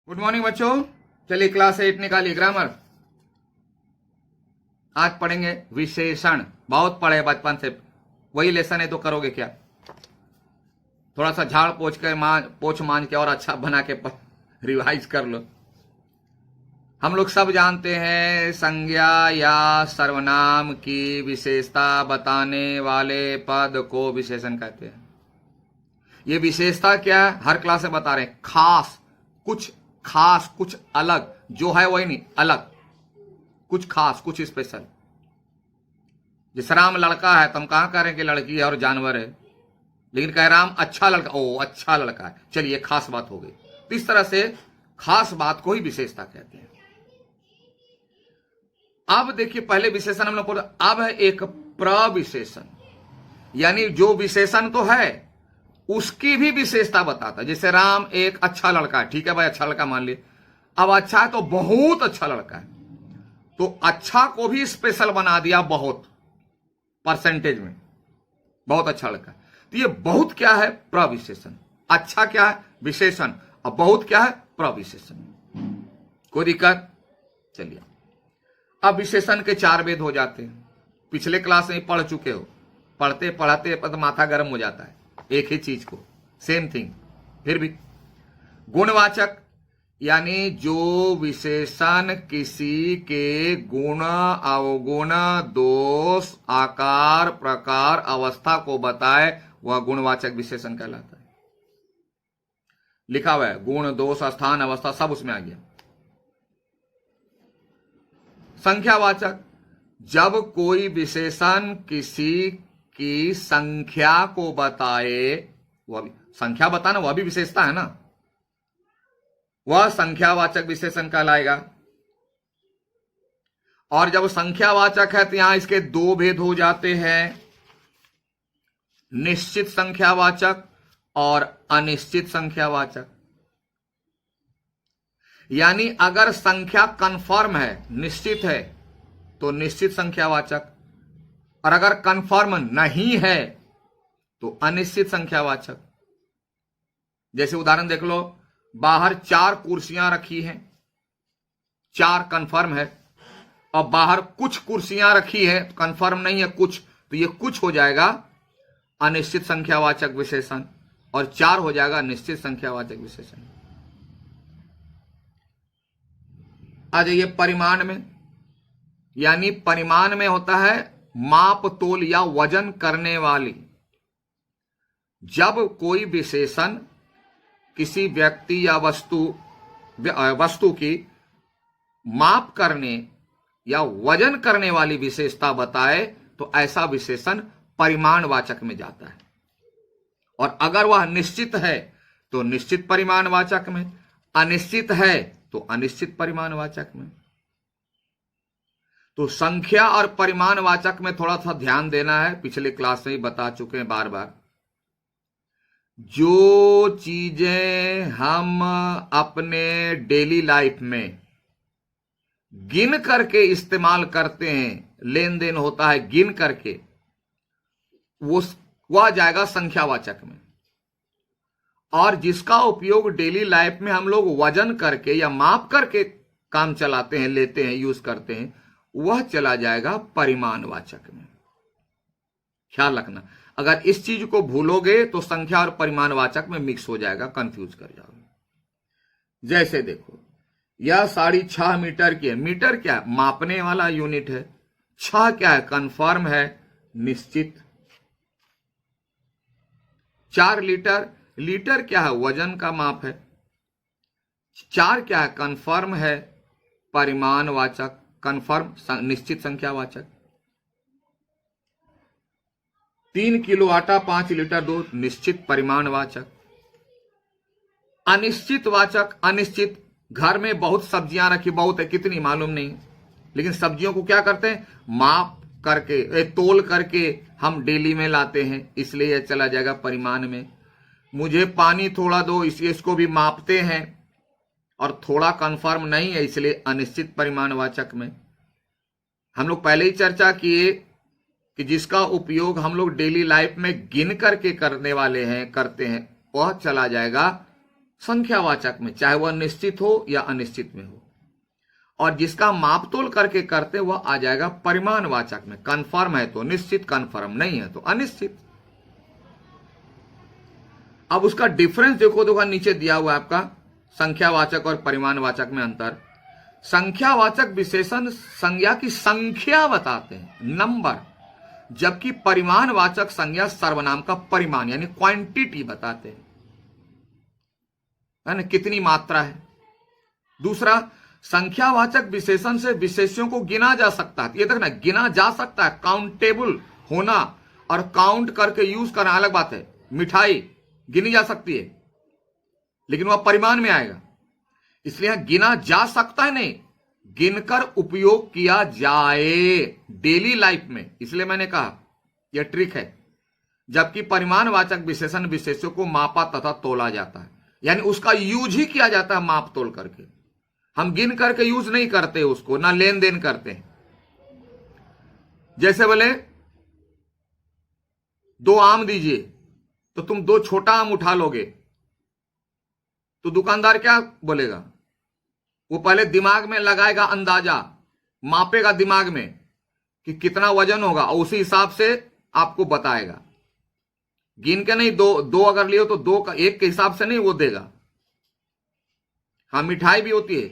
Good morning बच्चों। चलिए class 8 निकालिए ग्रामर। आज पढ़ेंगे विशेषण। बहुत पढ़े बचपन से, वही लेसन है तो करोगे क्या? थोड़ा सा झाड़ पोछ मांझ के और अच्छा बना के रिवाइज कर लो। हम लोग सब जानते हैं संज्ञा या सर्वनाम की विशेषता बताने वाले पद को विशेषण कहते हैं। ये विशेषता क्या है? हर क्लास में बता रहे हैं। खास कुछ अलग, जो है वही नहीं, अलग कुछ खास कुछ स्पेशल। जैसे राम लड़का है तो हम कहां कह रहे हैं कि लड़की है और जानवर है, लेकिन कह राम अच्छा लड़का, ओ अच्छा लड़का है, चलिए खास बात हो गई। तो इस तरह से खास बात को ही विशेषता कहते हैं। अब देखिए, पहले विशेषण हम लोग पढ़े, अब है एक प्रविशेषण, यानी जो विशेषण तो है उसकी भी विशेषता बताता है। जैसे राम एक अच्छा लड़का है, ठीक है भाई, अच्छा लड़का मान लिए। अब अच्छा है तो बहुत अच्छा लड़का है, तो अच्छा को भी स्पेशल बना दिया, बहुत परसेंटेज में, बहुत अच्छा लड़का। तो ये बहुत क्या है? प्रविशेषण। अच्छा क्या है? विशेषण। और बहुत क्या है? प्रविशेषण। कोई दिक्कत? चलिए, अब विशेषण के 4 भेद हो जाते हैं। पिछले क्लास में पढ़ चुके हो, पढ़ते पढ़ाते तो माथा गर्म हो जाता है एक ही चीज को, सेम थिंग। फिर भी गुणवाचक, यानी जो विशेषण किसी के गुण, अवगुण, दोष, आकार, प्रकार, अवस्था को बताए, वह गुणवाचक विशेषण कहलाता है। लिखा हुआ है, गुण, दोष, स्थान, अवस्था सब उसमें आ गया। संख्यावाचक, जब कोई विशेषण किसी की संख्या को बताए, वह भी संख्या बताना, वह भी विशेषता है ना, वह संख्यावाचक विशेषण कहलाएगा। और जब संख्यावाचक है तो यहां इसके 2 भेद हो जाते हैं, निश्चित संख्यावाचक और अनिश्चित संख्यावाचक। यानी अगर संख्या कंफर्म है, निश्चित है, तो निश्चित संख्यावाचक, और अगर कंफर्म नहीं है तो अनिश्चित संख्यावाचक। जैसे उदाहरण देख लो, बाहर 4 कुर्सियां रखी हैं, 4 कंफर्म है, और बाहर कुछ कुर्सियां रखी है, कंफर्म नहीं है कुछ, तो ये कुछ हो जाएगा अनिश्चित संख्यावाचक विशेषण, और 4 हो जाएगा निश्चित संख्यावाचक विशेषण। आ जाइए परिमाण में, यानी परिमाण में होता है माप तोल या वजन करने वाली। जब कोई विशेषण किसी व्यक्ति या वस्तु की माप करने या वजन करने वाली विशेषता बताए, तो ऐसा विशेषण परिमाणवाचक में जाता है। और अगर वह निश्चित है तो निश्चित परिमाणवाचक में, अनिश्चित है तो अनिश्चित परिमाणवाचक में। तो संख्या और परिमाणवाचक में थोड़ा सा ध्यान देना है, पिछले क्लास में ही बता चुके हैं बार बार। जो चीजें हम अपने डेली लाइफ में गिन करके इस्तेमाल करते हैं, लेन देन होता है गिन करके, वह जाएगा संख्यावाचक में। और जिसका उपयोग डेली लाइफ में हम लोग वजन करके या माप करके काम चलाते हैं, लेते हैं, यूज करते हैं, वह चला जाएगा परिमाणवाचक में। ख्याल रखना, अगर इस चीज को भूलोगे तो संख्या और परिमाणवाचक में मिक्स हो जाएगा, कंफ्यूज कर जाओगे। जैसे देखो, यह साड़ी 6 मीटर की है। मीटर क्या है? मापने वाला यूनिट है। 6 क्या है? कंफर्म है, निश्चित। 4 लीटर, लीटर क्या है? वजन का माप है। 4 क्या है? कंफर्म है, परिमाणवाचक, कंफर्म, निश्चित संख्यावाचक। 3 किलो आटा, 5 लीटर दूध, निश्चित परिमाणवाचक। अनिश्चित वाचक, अनिश्चित, घर में बहुत सब्जियां रखी, बहुत है, कितनी मालूम नहीं, लेकिन सब्जियों को क्या करते हैं? माप करके, तोल करके हम डेली में लाते हैं, इसलिए यह चला जाएगा परिमाण में। मुझे पानी थोड़ा दो, इसको भी मापते हैं और थोड़ा कंफर्म नहीं है, इसलिए अनिश्चित परिमाणवाचक में। हम लोग पहले ही चर्चा किए कि जिसका उपयोग हम लोग डेली लाइफ में गिन करके करने वाले हैं, करते हैं, वह चला जाएगा संख्यावाचक में, चाहे वह निश्चित हो या अनिश्चित में हो। और जिसका मापतोल करके करते वह आ जाएगा परिमाणवाचक में। कन्फर्म है तो निश्चित, कन्फर्म नहीं है तो अनिश्चित। अब उसका डिफरेंस देखो नीचे दिया हुआ है आपका, संख्यावाचक और परिमाणवाचक में अंतर। संख्यावाचक विशेषण संज्ञा की संख्या बताते हैं, नंबर, जबकि परिमाणवाचक संज्ञा सर्वनाम का परिमाण यानी क्वांटिटी बताते हैं, है ना, कितनी मात्रा है। दूसरा, संख्यावाचक विशेषण से विशेषों को गिना जा सकता है। ये तक ना, गिना जा सकता है, काउंटेबल होना और काउंट करके यूज करना अलग बात है। मिठाई गिनी जा सकती है लेकिन वह परिमाण में आएगा, इसलिए यहां गिना जा सकता है नहीं, गिनकर उपयोग किया जाए डेली लाइफ में, इसलिए मैंने कहा यह ट्रिक है। जबकि परिमाणवाचक विशेषण विशेषों को मापा तथा तोला जाता है, यानी उसका यूज ही किया जाता है माप तोल करके। हम गिन करके यूज नहीं करते उसको, ना लेन देन करते हैं। जैसे बोले 2 आम दीजिए, तो तुम 2 छोटा आम उठा लोगे तो दुकानदार क्या बोलेगा? वो पहले दिमाग में लगाएगा अंदाजा, मापेगा दिमाग में कि कितना वजन होगा और उसी हिसाब से आपको बताएगा। गिन के नहीं, दो अगर लियो तो 2 का 1 के हिसाब से नहीं वो देगा। हाँ, मिठाई भी होती है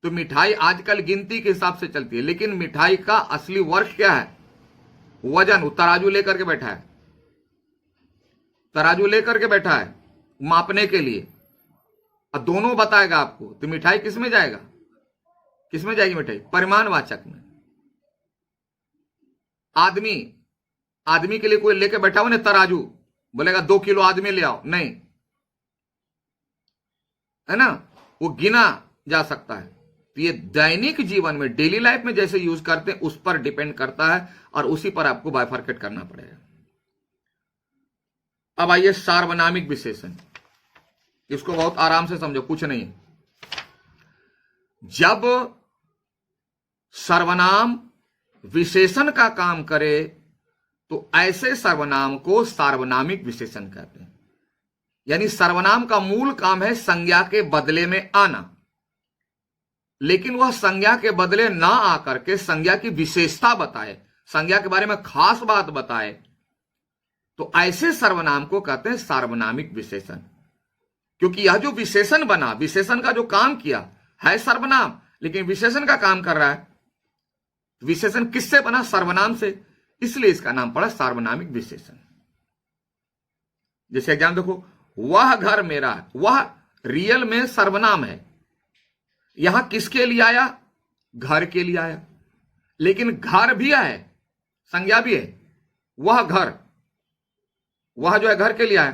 तो मिठाई आजकल गिनती के हिसाब से चलती है, लेकिन मिठाई का असली वर्क क्या है? वजन। वो तराजू लेकर के बैठा है, तराजू लेकर के बैठा है मापने के लिए, और दोनों बताएगा आपको। तो मिठाई किस में जाएगा? किस में जाएगी मिठाई? परिमाणवाचक में। आदमी के लिए कोई लेके बैठा हो ना तराजू, बोलेगा 2 किलो आदमी ले आओ, नहीं, है ना, वो गिना जा सकता है। तो ये दैनिक जीवन में, डेली लाइफ में जैसे यूज करते हैं उस पर डिपेंड करता है और उसी पर आपको बाइफरकेट करना पड़ेगा। अब आइए सार्वनामिक विशेषण, इसको बहुत आराम से समझो, कुछ नहीं है। जब सर्वनाम विशेषण का काम करे तो ऐसे सर्वनाम को सार्वनामिक विशेषण कहते हैं। यानी सर्वनाम का मूल काम है संज्ञा के बदले में आना, लेकिन वह संज्ञा के बदले ना आकर के संज्ञा की विशेषता बताए, संज्ञा के बारे में खास बात बताए, तो ऐसे सर्वनाम को कहते हैं सार्वनामिक विशेषण। क्योंकि यह जो विशेषण बना, विशेषण का जो काम किया है सर्वनाम, लेकिन विशेषण का काम कर रहा है। विशेषण किससे बना? सर्वनाम से, इसलिए इसका नाम पड़ा सार्वनामिक विशेषण। जैसे एग्जाम देखो, वह घर मेरा है, वह रियल में सर्वनाम है, यहां किसके लिए आया? घर के लिए आया, लेकिन घर भी है, संज्ञा भी है। वह घर, वह जो है घर के लिए आया।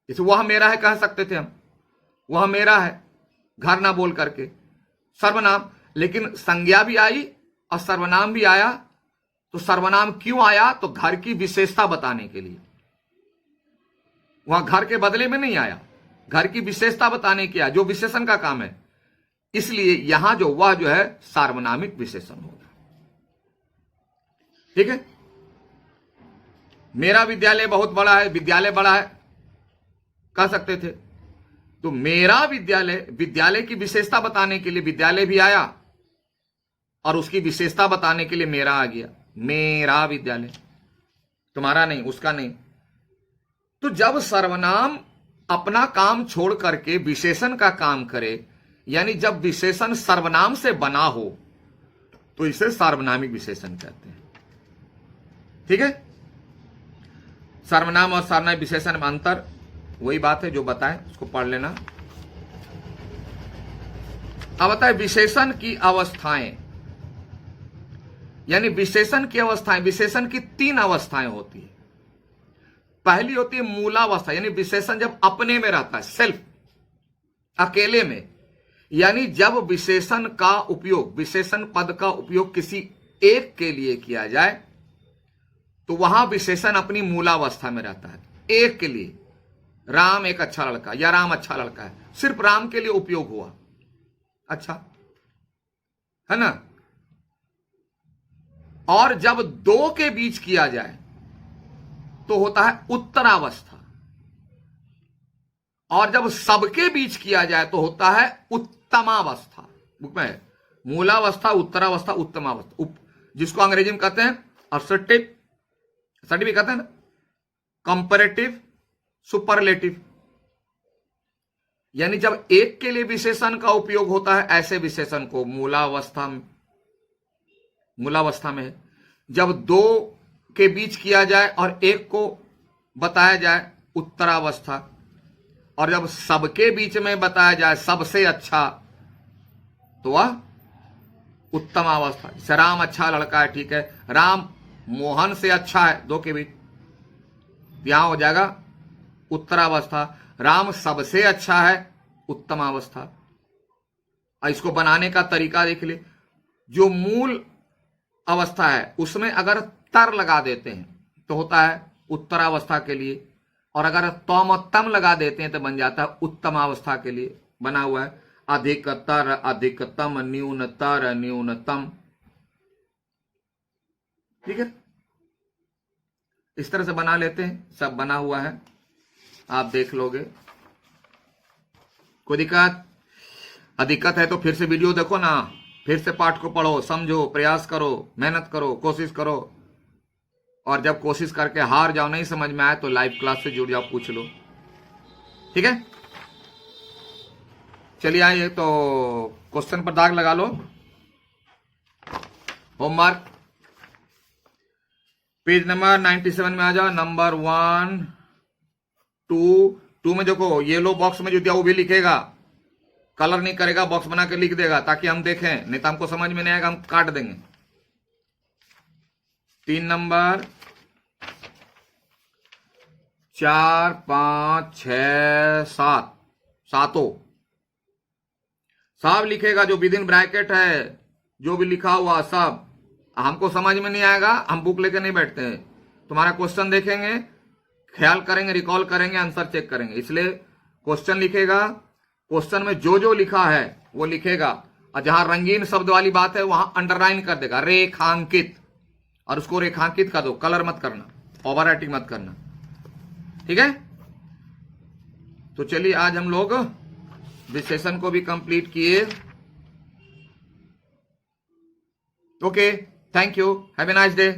जैसे वह मेरा है कह सकते थे हम, वह मेरा है, घर ना बोल करके, सर्वनाम। लेकिन संज्ञा भी आई और सर्वनाम भी आया, तो सर्वनाम क्यों आया? तो घर की विशेषता बताने के लिए। वह घर के बदले में नहीं आया, घर की विशेषता बताने के आया, जो विशेषण का काम है। इसलिए यहां जो वह जो है सार्वनामिक विशेषण होगा। ठीक है। मेरा विद्यालय बहुत बड़ा है, विद्यालय बड़ा है कह सकते थे, तो मेरा विद्यालय, विद्यालय की विशेषता बताने के लिए विद्यालय भी आया और उसकी विशेषता बताने के लिए मेरा आ गया, मेरा विद्यालय, तुम्हारा नहीं, उसका नहीं। तो जब सर्वनाम अपना काम छोड़ करके विशेषण का काम करे, यानी जब विशेषण सर्वनाम से बना हो, तो इसे सार्वनामिक विशेषण कहते हैं। ठीक है। सर्वनाम और सार्वनामिक विशेषण में अंतर वही बात है जो बताएं, उसको पढ़ लेना। अब बताए विशेषण की अवस्थाएं, यानी विशेषण की अवस्थाएं, विशेषण की 3 अवस्थाएं होती है। पहली होती है मूलावस्था, यानी विशेषण जब अपने में रहता है, सेल्फ, अकेले में, यानी जब विशेषण का उपयोग, विशेषण पद का उपयोग किसी एक के लिए किया जाए तो वहां विशेषण अपनी मूलावस्था में रहता है, एक के लिए। राम एक अच्छा लड़का या राम अच्छा लड़का है, सिर्फ राम के लिए उपयोग हुआ, अच्छा है ना। और जब 2 के बीच किया जाए तो होता है उत्तरावस्था। और जब सबके बीच किया जाए तो होता है उत्तमावस्था। बुक में है मूलावस्था, उत्तरावस्था, उत्तमावस्था, जिसको अंग्रेजी में कहते हैं असर्टिव, असर्टिव कहते हैं ना, कंपैरेटिव, सुपरलेटिव। यानी जब एक के लिए विशेषण का उपयोग होता है ऐसे विशेषण को मूलावस्था में है। जब दो के बीच किया जाए और एक को बताया जाए उत्तरावस्था, और जब सबके बीच में बताया जाए सबसे अच्छा तो वह उत्तमावस्था। जैसे राम अच्छा लड़का है, ठीक है, राम मोहन से अच्छा है, दो के बीच, यहां हो जाएगा उत्तरावस्था। राम सबसे अच्छा है, उत्तमावस्था। और इसको बनाने का तरीका देख ले, जो मूल अवस्था है उसमें अगर तर लगा देते हैं तो होता है उत्तरावस्था के लिए, और अगर तम लगा देते हैं तो बन जाता है उत्तमावस्था के लिए। बना हुआ है अधिकतर, अधिकतम, न्यूनतर, न्यूनतम, ठीक है, इस तरह से बना लेते हैं, सब बना हुआ है, आप देख लोगे। कोई दिक्कत है तो फिर से वीडियो देखो ना, फिर से पाठ को पढ़ो, समझो, प्रयास करो, मेहनत करो, कोशिश करो, और जब कोशिश करके हार जाओ, नहीं समझ में आए तो लाइव क्लास से जुड़ जाओ, पूछ लो, ठीक है। चलिए आइए तो क्वेश्चन पर दाग लगा लो। होमवर्क पेज नंबर 97 में आ जाओ। नंबर 1, 2 में देखो येलो बॉक्स में जो दिया वो भी लिखेगा, कलर नहीं करेगा, बॉक्स बना के लिख देगा ताकि हम देखें, नहीं तो हमको समझ में नहीं आएगा, हम काट देंगे। 3 नंबर, 4, 5, 6, 7, सातों सब लिखेगा, जो विद इन ब्रैकेट है, जो भी लिखा हुआ सब। हमको समझ में नहीं आएगा, हम बुक लेके नहीं बैठते हैं, तुम्हारा क्वेश्चन देखेंगे, ख्याल करेंगे, रिकॉल करेंगे, आंसर चेक करेंगे, इसलिए क्वेश्चन लिखेगा, क्वेश्चन में जो जो लिखा है वो लिखेगा, और जहां रंगीन शब्द वाली बात है वहां अंडरलाइन कर देगा, रेखांकित, और उसको रेखांकित कर दो, कलर मत करना, ओवर राइटिंग मत करना, ठीक है। तो चलिए आज हम लोग विशेषण को भी कंप्लीट किए। Okay, thank you, have a nice day.